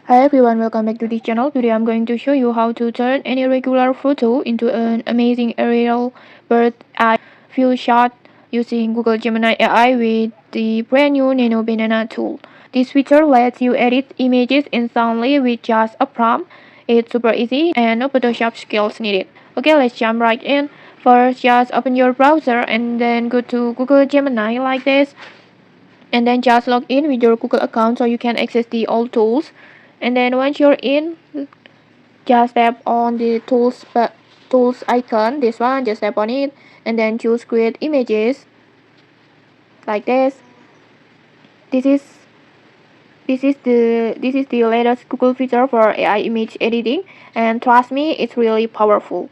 Hi everyone, welcome back to this channel. Today I'm going to show you how to turn any regular photo into an amazing aerial bird eye view shot using Google Gemini AI with the brand new Nano Banana tool. This feature lets you edit images instantly with just a prompt. It's super easy and no Photoshop skills needed. Okay, let's jump right in. First, just open your browser and then go to Google Gemini like this, and then just log in with your Google account so you can access the all tools. And then once you're in, just tap on the tools icon, this one, just tap on it and then choose create images like this. This is the latest Google feature for AI image editing, and trust me, it's really powerful.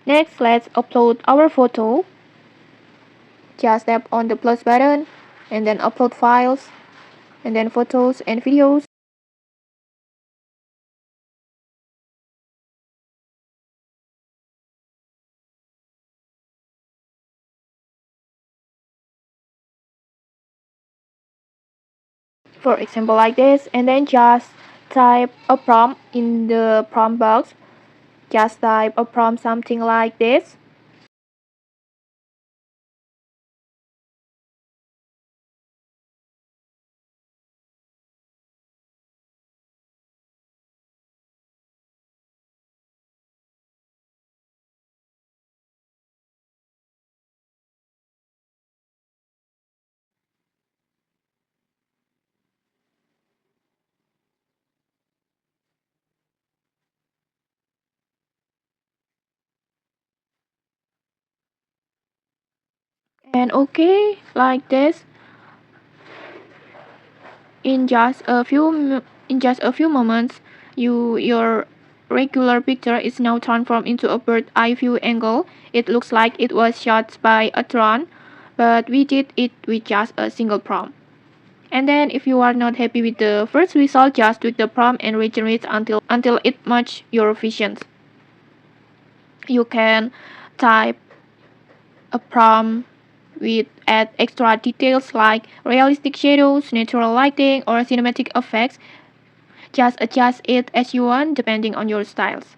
Next, let's upload our photo. Just tap on the plus button and then upload files and then photos and videos. For example like this, and then just type a prompt in the prompt box. Just type a prompt something like this. And okay, like this. In just a few moments, your regular picture is now transformed into a bird eye view angle. It looks like it was shot by a drone, but we did it with just a single prompt. And then if you are not happy with the first result, just tweak the prompt and regenerate until it matches your visions. You can type a prompt with add extra details like realistic shadows, natural lighting, or cinematic effects. Just adjust it as you want depending on your styles.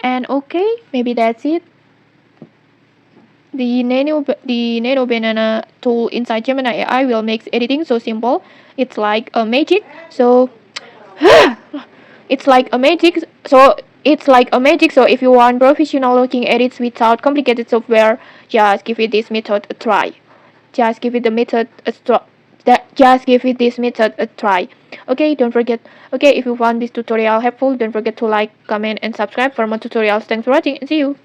And okay, maybe that's it. The Nano Banana tool inside Gemini AI will make editing so simple. It's like a magic. So it's like a magic. So if you want professional looking edits without complicated software, just give it this method a try. Just give it the method a try. Just give it this method a try. Okay, don't forget. Okay, if you found this tutorial helpful, don't forget to like, comment, and subscribe for more tutorials. Thanks for watching, and see you.